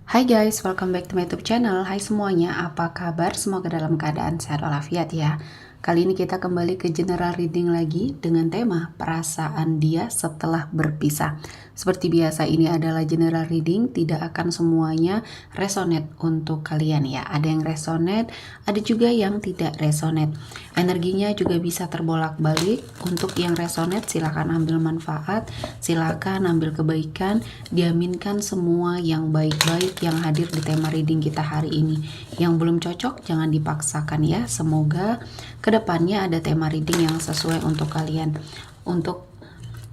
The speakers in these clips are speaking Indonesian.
Hai guys, welcome back to my YouTube channel. Hai semuanya, apa kabar? Semoga dalam keadaan sehat walafiat ya. Kali ini kita kembali ke general reading lagi dengan tema perasaan dia setelah berpisah. Seperti biasa, ini adalah general reading, tidak akan semuanya resonate untuk kalian ya. Ada yang resonate, ada juga yang tidak resonate. Energinya juga bisa terbolak-balik. Untuk yang resonate silakan ambil manfaat, silakan ambil kebaikan, diaminkan semua yang baik-baik yang hadir di tema reading kita hari ini. Yang belum cocok jangan dipaksakan ya. Semoga kedepannya ada tema reading yang sesuai untuk kalian. Untuk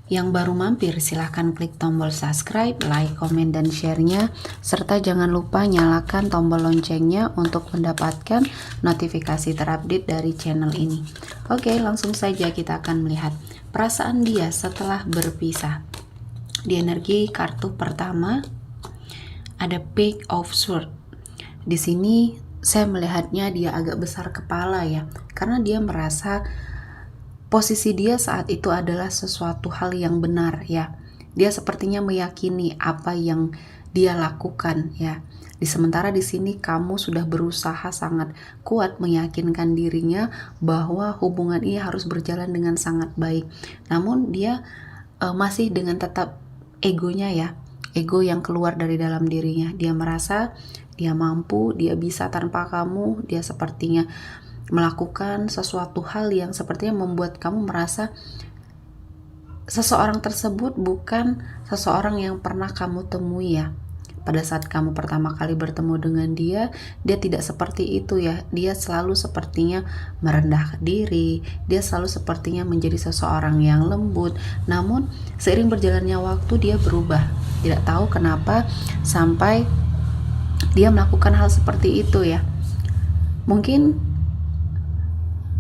yang baru mampir silahkan klik tombol subscribe, like, komen, dan share-nya, serta jangan lupa nyalakan tombol loncengnya untuk mendapatkan notifikasi terupdate dari channel ini. Oke, langsung saja kita akan melihat perasaan dia setelah berpisah. Di energi kartu pertama ada Page of Swords. Di sini saya melihatnya dia agak besar kepala ya, karena dia merasa posisi dia saat itu adalah sesuatu hal yang benar ya. Dia sepertinya meyakini apa yang dia lakukan ya. Sementara di sini kamu sudah berusaha sangat kuat meyakinkan dirinya bahwa hubungan ini harus berjalan dengan sangat baik. Namun dia masih dengan tetap egonya ya. Ego yang keluar dari dalam dirinya. Dia merasa dia mampu, dia bisa tanpa kamu. Dia sepertinya melakukan sesuatu hal yang sepertinya membuat kamu merasa seseorang tersebut bukan seseorang yang pernah kamu temui ya. Pada saat kamu pertama kali bertemu dengan dia tidak seperti itu ya. Dia selalu sepertinya merendahkan diri, dia selalu sepertinya menjadi seseorang yang lembut. Namun seiring berjalannya waktu dia berubah. Tidak tahu kenapa sampai dia melakukan hal seperti itu ya. Mungkin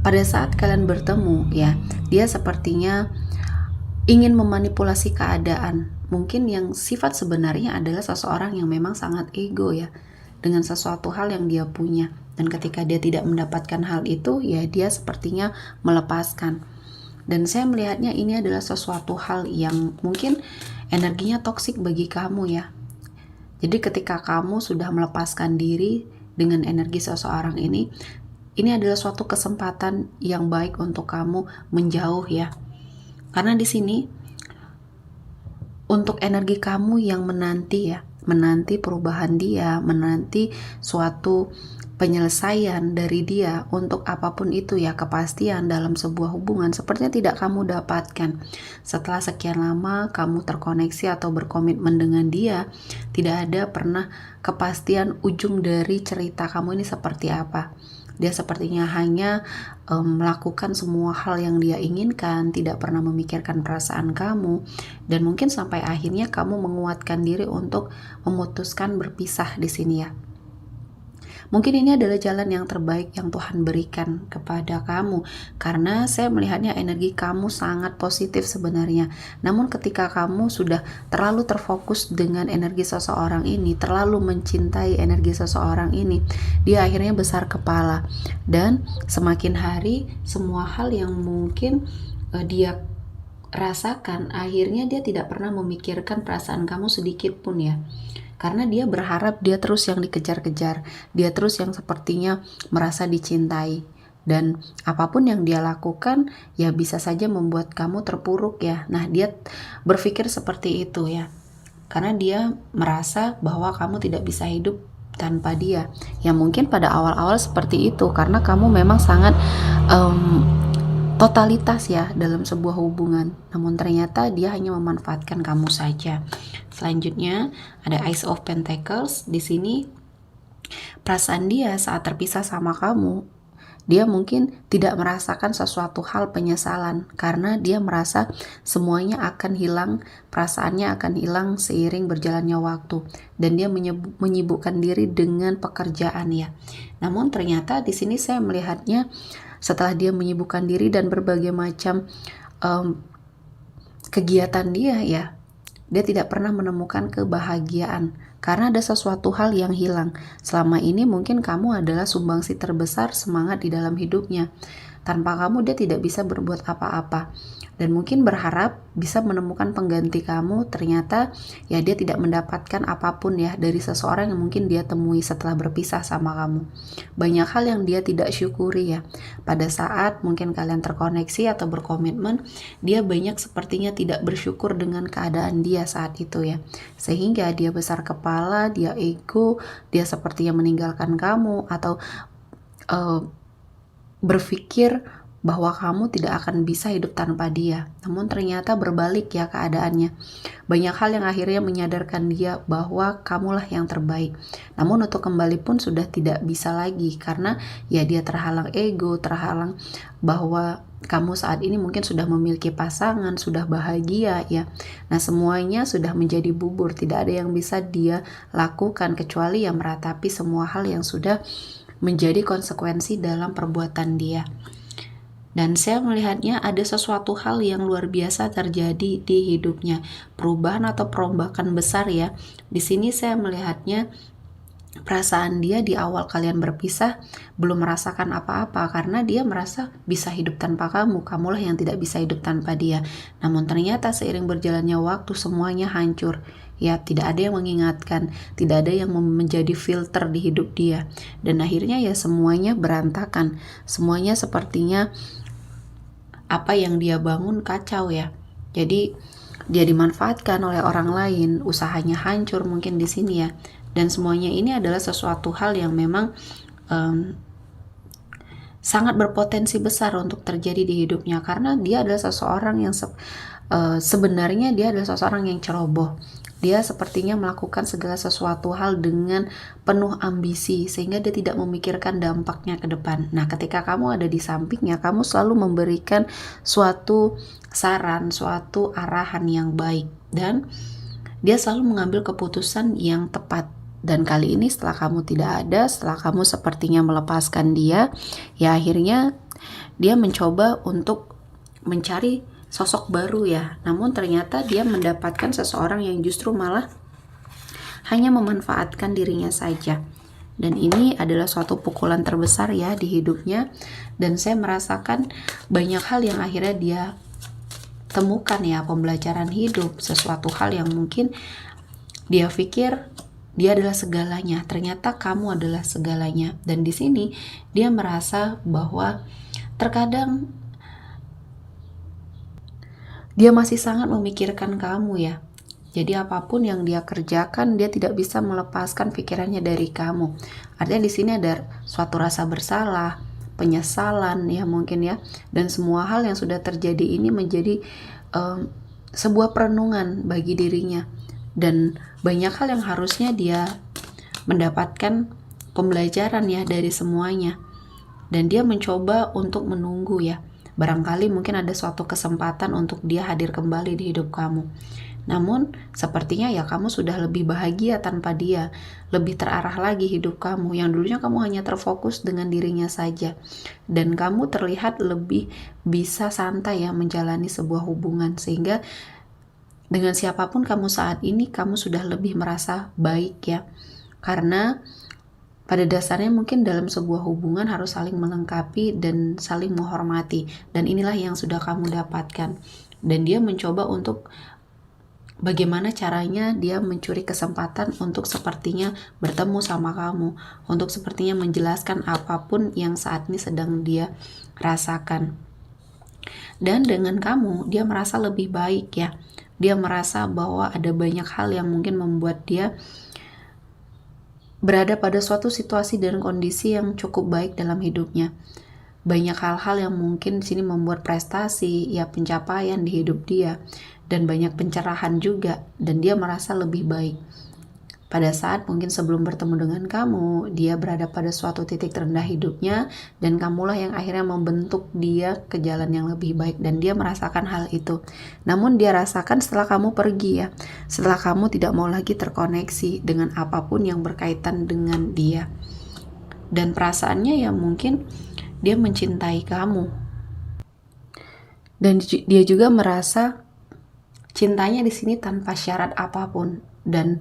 pada saat kalian bertemu ya, dia sepertinya ingin memanipulasi keadaan. Mungkin yang sifat sebenarnya adalah seseorang yang memang sangat ego ya, dengan sesuatu hal yang dia punya. Dan ketika dia tidak mendapatkan hal itu, ya dia sepertinya melepaskan. Dan saya melihatnya ini adalah sesuatu hal yang mungkin energinya toksik bagi kamu ya. Jadi ketika kamu sudah melepaskan diri dengan energi seseorang ini adalah suatu kesempatan yang baik untuk kamu menjauh ya. Karena di sini untuk energi kamu yang menanti ya, menanti perubahan dia, menanti suatu penyelesaian dari dia untuk apapun itu ya, kepastian dalam sebuah hubungan sepertinya tidak kamu dapatkan. Setelah sekian lama kamu terkoneksi atau berkomitmen dengan dia, tidak ada pernah kepastian ujung dari cerita kamu ini seperti apa. Dia sepertinya hanya melakukan semua hal yang dia inginkan, tidak pernah memikirkan perasaan kamu, dan mungkin sampai akhirnya kamu menguatkan diri untuk memutuskan berpisah di sini ya. Mungkin ini adalah jalan yang terbaik yang Tuhan berikan kepada kamu, karena saya melihatnya energi kamu sangat positif sebenarnya. Namun ketika kamu sudah terlalu terfokus dengan energi seseorang ini, terlalu mencintai energi seseorang ini, dia akhirnya besar kepala. Dan semakin hari semua hal yang mungkin dia rasakan, akhirnya dia tidak pernah memikirkan perasaan kamu sedikit pun ya. Karena dia berharap dia terus yang dikejar-kejar, dia terus yang sepertinya merasa dicintai. Dan apapun yang dia lakukan ya bisa saja membuat kamu terpuruk ya. Nah, dia berpikir seperti itu ya. Karena dia merasa bahwa kamu tidak bisa hidup tanpa dia. Ya mungkin pada awal-awal seperti itu karena kamu memang sangat totalitas ya dalam sebuah hubungan. Namun ternyata dia hanya memanfaatkan kamu saja. Selanjutnya ada Ace of Pentacles. Di sini perasaan dia saat terpisah sama kamu, dia mungkin tidak merasakan sesuatu hal penyesalan karena dia merasa semuanya akan hilang, perasaannya akan hilang seiring berjalannya waktu, dan dia menyibukkan diri dengan pekerjaan ya. Namun ternyata di sini saya melihatnya setelah dia menyibukkan diri dan berbagai macam kegiatan dia ya, dia tidak pernah menemukan kebahagiaan karena ada sesuatu hal yang hilang. Selama ini mungkin kamu adalah sumbangsi terbesar semangat di dalam hidupnya. Tanpa kamu dia tidak bisa berbuat apa-apa. dan mungkin berharap bisa menemukan pengganti kamu. Ternyata ya dia tidak mendapatkan apapun ya dari seseorang yang mungkin dia temui setelah berpisah sama kamu. Banyak hal yang dia tidak syukuri ya. Pada saat mungkin kalian terkoneksi atau berkomitmen, dia banyak sepertinya tidak bersyukur dengan keadaan dia saat itu ya. Sehingga dia besar kepala, dia ego, dia sepertinya meninggalkan kamu atau berpikir bahwa kamu tidak akan bisa hidup tanpa dia. Namun ternyata berbalik ya keadaannya. Banyak hal yang akhirnya menyadarkan dia bahwa kamulah yang terbaik. Namun untuk kembali pun sudah tidak bisa lagi karena ya dia terhalang ego, terhalang bahwa kamu saat ini mungkin sudah memiliki pasangan, sudah bahagia ya. Nah semuanya sudah menjadi bubur, tidak ada yang bisa dia lakukan kecuali yang meratapi semua hal yang sudah menjadi konsekuensi dalam perbuatan dia. Dan saya melihatnya ada sesuatu hal yang luar biasa terjadi di hidupnya. Perubahan atau perombakan besar ya. Di sini saya melihatnya perasaan dia di awal kalian berpisah belum merasakan apa-apa karena dia merasa bisa hidup tanpa kamu. Kamulah yang tidak bisa hidup tanpa dia. Namun ternyata seiring berjalannya waktu semuanya hancur. Ya, tidak ada yang mengingatkan, tidak ada yang menjadi filter di hidup dia. Dan akhirnya ya semuanya berantakan. Semuanya sepertinya apa yang dia bangun kacau ya. Jadi dia dimanfaatkan oleh orang lain, usahanya hancur mungkin di sini ya. Dan semuanya ini adalah sesuatu hal yang memang sangat berpotensi besar untuk terjadi di hidupnya karena dia adalah seseorang yang sebenarnya dia adalah seseorang yang ceroboh. Dia sepertinya melakukan segala sesuatu hal dengan penuh ambisi sehingga dia tidak memikirkan dampaknya ke depan. Nah, ketika kamu ada di sampingnya, kamu selalu memberikan suatu saran, suatu arahan yang baik dan dia selalu mengambil keputusan yang tepat. Dan kali ini setelah kamu tidak ada, setelah kamu sepertinya melepaskan dia, ya akhirnya dia mencoba untuk mencari sosok baru ya. Namun ternyata dia mendapatkan seseorang yang justru malah hanya memanfaatkan dirinya saja. Dan ini adalah suatu pukulan terbesar ya di hidupnya. Dan saya merasakan banyak hal yang akhirnya dia temukan ya, pembelajaran hidup, sesuatu hal yang mungkin dia pikir dia adalah segalanya. Ternyata kamu adalah segalanya. Dan di sini dia merasa bahwa terkadang dia masih sangat memikirkan kamu ya. Jadi apapun yang dia kerjakan, dia tidak bisa melepaskan pikirannya dari kamu. Artinya di sini ada suatu rasa bersalah, penyesalan ya mungkin ya. Dan semua hal yang sudah terjadi ini menjadi sebuah perenungan bagi dirinya. Dan banyak hal yang harusnya dia mendapatkan pembelajaran ya dari semuanya. Dan dia mencoba untuk menunggu ya. Barangkali mungkin ada suatu kesempatan untuk dia hadir kembali di hidup kamu. Namun sepertinya ya kamu sudah lebih bahagia tanpa dia. Lebih terarah lagi hidup kamu. Yang dulunya kamu hanya terfokus dengan dirinya saja. Dan kamu terlihat lebih bisa santai ya menjalani sebuah hubungan. Sehingga dengan siapapun kamu saat ini, kamu sudah lebih merasa baik ya. Karena pada dasarnya mungkin dalam sebuah hubungan harus saling melengkapi dan saling menghormati. Dan inilah yang sudah kamu dapatkan. Dan dia mencoba untuk bagaimana caranya dia mencuri kesempatan untuk sepertinya bertemu sama kamu. Untuk sepertinya menjelaskan apapun yang saat ini sedang dia rasakan. Dan dengan kamu, dia merasa lebih baik ya. Dia merasa bahwa ada banyak hal yang mungkin membuat dia berada pada suatu situasi dan kondisi yang cukup baik dalam hidupnya. Banyak hal-hal yang mungkin di sini membuat prestasi, ya pencapaian di hidup dia, dan banyak pencerahan juga, dan dia merasa lebih baik. Pada saat mungkin sebelum bertemu dengan kamu, dia berada pada suatu titik terendah hidupnya, dan kamulah yang akhirnya membentuk dia ke jalan yang lebih baik, dan dia merasakan hal itu. Namun dia rasakan setelah kamu pergi ya, setelah kamu tidak mau lagi terkoneksi dengan apapun yang berkaitan dengan dia. Dan perasaannya ya mungkin dia mencintai kamu. Dan dia juga merasa cintanya di sini tanpa syarat apapun, dan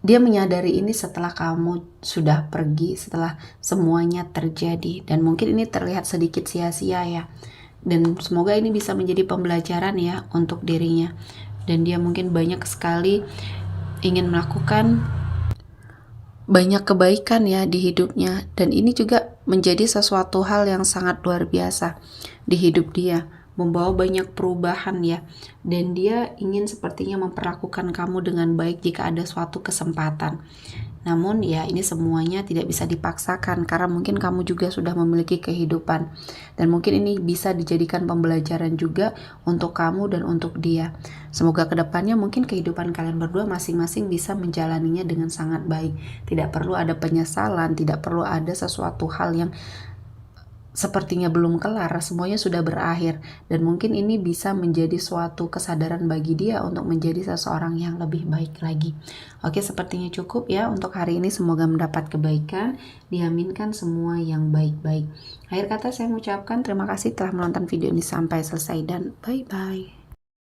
dia menyadari ini setelah kamu sudah pergi, setelah semuanya terjadi. Dan mungkin ini terlihat sedikit sia-sia ya. Dan semoga ini bisa menjadi pembelajaran ya untuk dirinya. Dan dia mungkin banyak sekali ingin melakukan banyak kebaikan ya di hidupnya, dan ini juga menjadi sesuatu hal yang sangat luar biasa di hidup dia, membawa banyak perubahan ya, dan dia ingin sepertinya memperlakukan kamu dengan baik jika ada suatu kesempatan. Namun ya ini semuanya tidak bisa dipaksakan karena mungkin kamu juga sudah memiliki kehidupan, dan mungkin ini bisa dijadikan pembelajaran juga untuk kamu dan untuk dia. Semoga kedepannya mungkin kehidupan kalian berdua masing-masing bisa menjalaninya dengan sangat baik. Tidak perlu ada penyesalan, tidak perlu ada sesuatu hal yang sepertinya belum kelar, semuanya sudah berakhir, dan mungkin ini bisa menjadi suatu kesadaran bagi dia untuk menjadi seseorang yang lebih baik lagi. Oke, sepertinya cukup ya untuk hari ini. Semoga mendapat kebaikan, diaminkan semua yang baik-baik. Akhir kata saya mengucapkan terima kasih telah menonton video ini sampai selesai, dan bye-bye.